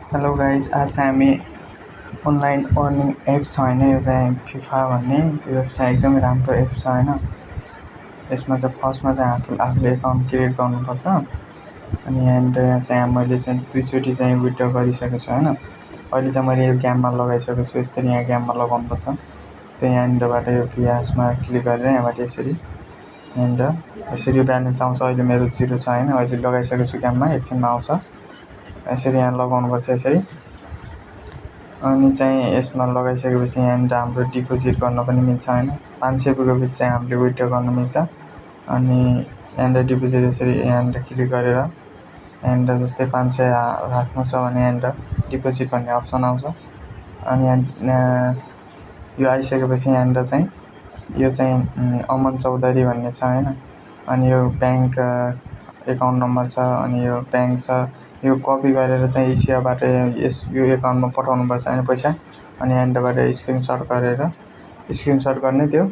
Hello guys, आज चाहिँ हामी अनलाइन अर्निङ एप्स छ होइन, यो चाहिँ फिफा भन्ने यो चाहिँ एकदमै राम्रो एप छ होइन। यसमा चाहिँ फर्स्टमा चाहिँ आफूले एकाउन्ट क्रिएट गर्नुपर्छ। अनि यहाँनिर यहाँ चाहिँ मैले चाहिँ 2 चोटि चाहिँ विथड्र गरिसकेको छु होइन। अहिले चाहिँ मैले यो गेममा लगाइसकेको छु, यसरी यहाँ गेममा लगाउनुपर्छ। त्यो यहाँनिरबाट यो पियासमा क्लिक गरेर यहाँबाट यहाँनिर यसरी ब्यालेन्स आउँछ। अहिले मेरो 0 छ होइन, अहिले लगाइसकेको छु गेममा, एकछिनमा आउँछ। यसरी यहाँ लगाउनुपर्छ यसरी। अनि चाहिँ यसमा लगाइसकेपछि यहाँनिर हाम्रो डिपोजिट गर्न पनि मिल्छ होइन। 500 पुगेपछि चाहिँ हामीले विथड्र गर्न मिल्छ। अनि यहाँनिर डिपोजिट यसरी यहाँनिर क्लिक गरेर यहाँनिर जस्तै 500 राख्नु छ भने यहाँनिर डिपोजिट भन्ने अप्सन आउँछ। अनि यहाँ यो आइसकेपछि यहाँनिर चाहिँ यो चाहिँ अमन चौधरी भन्ने छ होइन। अनि यो ब्याङ्क एकाउन्ट नम्बर छ, अनि यो ब्याङ्क छ। यो कपी गरेर चाहिँ एसेवाबाट यो एकाउन्टमा पठाउनुपर्छ होइन पैसा। अनि यहाँनिरबाट स्क्रिनसट गर्ने त्यो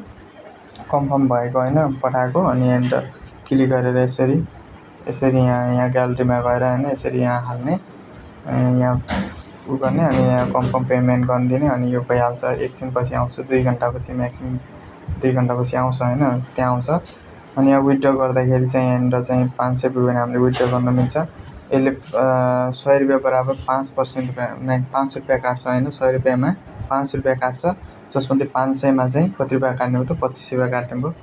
कन्फर्म भएको होइन पठाएको। अनि यहाँनिर क्लिक गरेर यसरी यहाँ ग्यालेरीमा गएर होइन यसरी यहाँ हाल्ने, यहाँ उ गर्ने, अनि यहाँ कन्फर्म पेमेन्ट गरिदिने। अनि यो भइहाल्छ। एकछिनपछि आउँछ, 2 घन्टापछि म्याक्सिमम् 2 घन्टापछि आउँछ होइन, त्यहाँ आउँछ। अनि यहाँ विथड्र गर्दाखेरि चाहिँ यहाँनिर चाहिँ 500 पुग्यो भने हामीले विथड्र गर्न मिल्छ। यसले 100 रुपियाँ बराबर 5% रुपियाँ 5 रुपियाँ काट्छ होइन। 100 रुपियाँमा 5 रुपियाँ काट्छ, जसमध्ये 500मा चाहिँ कति रुपियाँ काट्ने भयो त 25 रुपियाँ काट्ने भयो।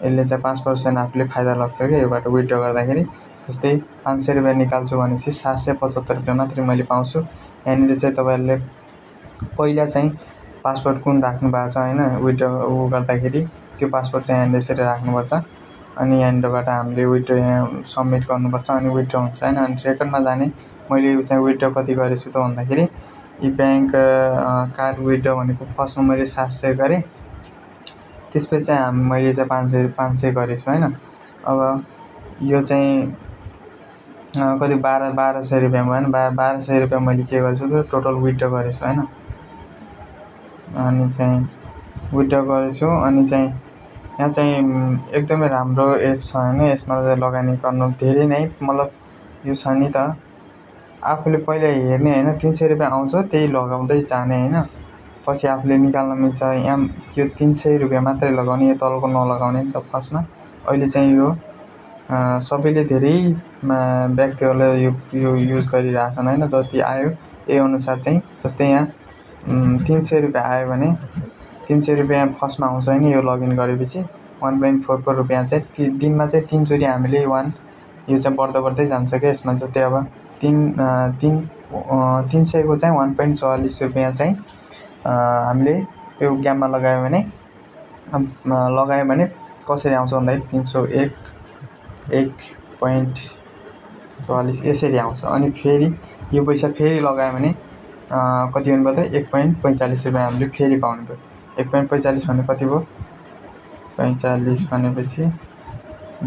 यसले चाहिँ 5% आफूले फाइदा लाग्छ क्या योबाट विथड्र गर्दाखेरि। जस्तै 500 रुपियाँ निकाल्छु भनेपछि 775 रुपियाँ मात्रै मैले पाउँछु। यहाँनिर चाहिँ तपाईँहरूले पहिला चाहिँ पासवर्ड कुन राख्नु भएको छ होइन, विथड्र गर्दाखेरि त्यो पासवर्ड चाहिँ यहाँनिर यसरी राख्नुपर्छ। अनि यहाँनिरबाट हामीले विथड्र यहाँ सबमिट गर्नुपर्छ, अनि विथड्र हुन्छ होइन। अनि रेकर्डमा जाने मैले यो चाहिँ विथड्र कति गरेछु त भन्दाखेरि यी ब्याङ्क कार्ड विथड्र भनेको फर्स्टमा मैले 700 गरेँ, त्यसपछि चाहिँ मैले चाहिँ 500 गरेछु होइन। अब यो चाहिँ कति 1200 रुपियाँ भयो होइन। 1200 रुपियाँ मैले के गरेछु त टोटल विथड्र गरेछु होइन। अनि चाहिँ विथड्र गरेछु। अनि चाहिँ यहाँ चाहिँ एकदमै राम्रो एप छ होइन। यसमा चाहिँ लगानी गर्नु धेरै नै मतलब यो छ नि त, आफूले पहिला हेर्ने होइन, 300 रुपियाँ आउँछ त्यही लगाउँदै जाने होइन, पछि आफूले निकाल्न मिल्छ। यहाँ त्यो 300 रुपियाँ मात्रै लगाउने, यो तलको नलगाउने नि त फर्स्टमा। अहिले चाहिँ यो सबैले धेरै व्यक्तिहरूले यो युज गरिरहेछन् होइन। जति आयो यही अनुसार चाहिँ जस्तै यहाँ 300 रुपियाँ आयो भने 300 रुपियाँ फर्स्टमा आउँछ होइन। यो लगइन गरेपछि 1.44 रुपियाँ चाहिँ दिनमा चाहिँ 3 चोटि हामीले यो चाहिँ बढ्दै जान्छ क्या यसमा। जस्तै अब 300 को चाहिँ 1.44 रुपियाँ चाहिँ हामीले यो गेममा लगायो भने कसरी आउँछ भन्दाखेरि 301.44 यसरी आउँछ। अनि फेरि यो पैसा फेरि लगायो भने कति भन्नुभयो त 1.45 रुपियाँ हामीले फेरि पाउने भयो। 1.45 भने कति भयो, 45 भनेपछि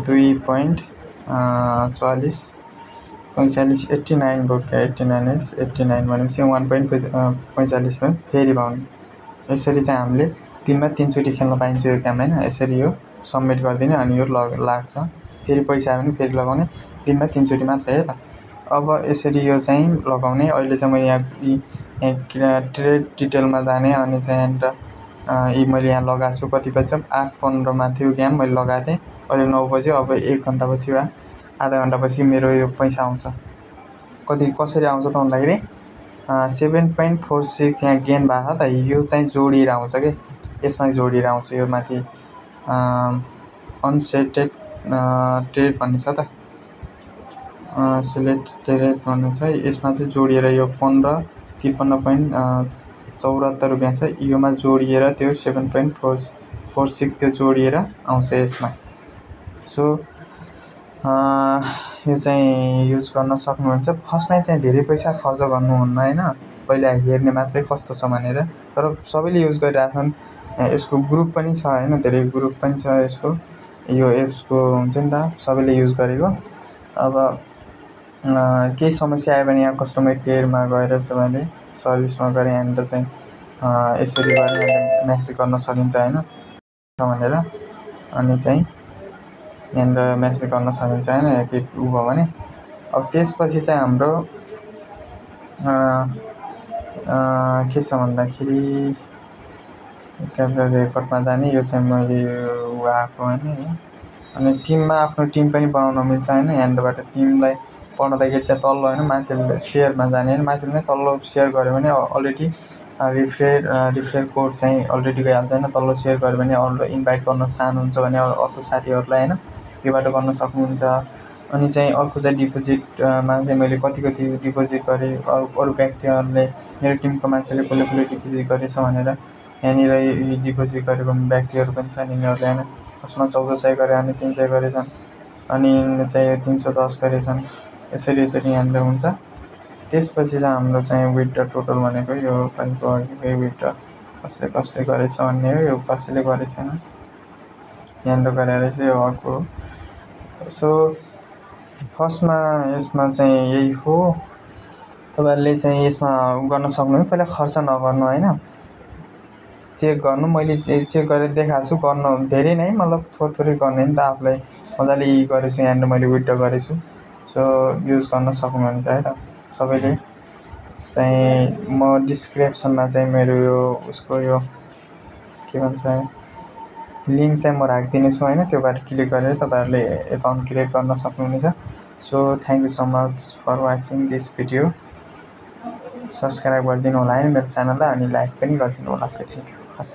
2.44 45 89 भयो क्या। 89 भनेपछि 1.45 भयो फेरि पाउने। यसरी चाहिँ हामीले दिनमा 3 चोटि खेल्न पाइन्छ यो गेम होइन। यसरी यो सबमिट गरिदिने, अनि यो लाग्छ। फेरि पैसा आयो भने फेरि लगाउने, दिनमा 3 चोटि मात्रै है त। अब यसरी यो चाहिँ लगाउने। अहिले चाहिँ मैले यहाँ ट्रेड डिटेलमा जाने, अनि चाहिँ यहाँनिर मैले यहाँ लगाएको छु। कति बजी 8:15मा थियो गेम, मैले लगाएको थिएँ। अहिले 9 बज्यो। अब 1 घन्टापछि वा आधा घन्टापछि मेरो यो पैसा आउँछ। कसरी आउँछ त भन्दाखेरि 7.46 यहाँ गेन भएको छ त, यो चाहिँ जोडिएर आउँछ कि यसमा जोडिएर आउँछ। यो माथि अनसेटेड ट्रेड भन्ने छ त, सिलेक्ट ट्रेड भन्ने छ, यसमा चाहिँ जोडिएर यो 53.74 रुपियाँ छ। योमा जोडिएर त्यो 7.46 त्यो जोडिएर आउँछ यसमा। सो यो चाहिँ युज गर्न सक्नुहुन्छ। फर्स्टमै चाहिँ धेरै पैसा खर्च गर्नुहुन्न होइन, पहिला हेर्ने मात्रै कस्तो छ भनेर। तर सबैले युज गरिरहेछन्। यसको ग्रुप पनि छ होइन, धेरै ग्रुप पनि छ यसको, यो एप्सको हुन्छ नि त, सबैले युज गरेको। अब केही समस्या आयो भने यहाँ कस्टमर केयरमा गएर तपाईँले सर्भिसमा गएर यहाँनिर चाहिँ यसरी गरेर मेसेज गर्न सकिन्छ होइन भनेर। अनि चाहिँ यहाँनिर मेसेज गर्न सकिन्छ होइन, के उ भयो भने। अब त्यसपछि चाहिँ हाम्रो के छ भन्दाखेरि क्याप्चर रेकर्डमा जाने यो चाहिँ मैले आएको होइन। अनि टिममा आफ्नो टिम पनि बनाउन मिल्छ होइन। यहाँबाट टिमलाई बनाउँदाखेरि चाहिँ तल्लो होइन माथि सेयरमा जाने होइन। माथि नै तल्लो सेयर गऱ्यो भने अलरेडी रिफर कोड चाहिँ अलरेडी गइहाल्छ होइन। तल्लो सेयर गऱ्यो भने अरू इन्भाइट गर्न चाहनुहुन्छ भने अर्को साथीहरूलाई होइन योबाट गर्न सक्नुहुन्छ। अनि चाहिँ अर्को चाहिँ डिपोजिटमा चाहिँ मैले कति डिपोजिट गरेँ अरू व्यक्तिहरूले मेरो टिमको मान्छेले कसले डिपोजिट गरेछ भनेर यहाँनिर डिपोजिट गरेको व्यक्तिहरू पनि छन्। यिनीहरूले होइन फर्स्टमा 1400 गरे अनि 300 गरेछन् अनि चाहिँ 310 गरेछन्। यसरी यहाँनिर हुन्छ। त्यसपछि चाहिँ हाम्रो चाहिँ विथड्र टोटल भनेको यो पालिको अघिकै विथड्र कसले गरेछ भन्ने हो। यो कसैले गरेको छैन यहाँनिर गरेर चाहिँ यो अर्को हो। सो फर्स्टमा यसमा चाहिँ यही हो। तपाईँहरूले चाहिँ यसमा गर्न सक्नुहुन्छ। पहिला खर्च नगर्नु होइन, चेक गर्नु। मैले चेक गरेर देखाएको छु। गर्नु धेरै नै मतलब थोरै गर्ने नि त आफूलाई मजाले गरेछु। यहाँनिर मैले विथड्र गरेछु। सो युज गर्न सक्नुहुन्छ है त सबैले। चाहिँ म डिस्क्रिप्सनमा चाहिँ मेरो यो उसको यो के भन्छ लिङ्क चाहिँ म राखिदिने छु होइन। त्योबाट क्लिक गरेर तपाईँहरूले एकाउन्ट क्रिएट गर्न सक्नुहुनेछ। So thank you so much for watching this video. Subscribe गरिदिनु होला है मेरो च्यानललाई अनि लाइक पनि गरिदिनु होला। Thank you. हस्।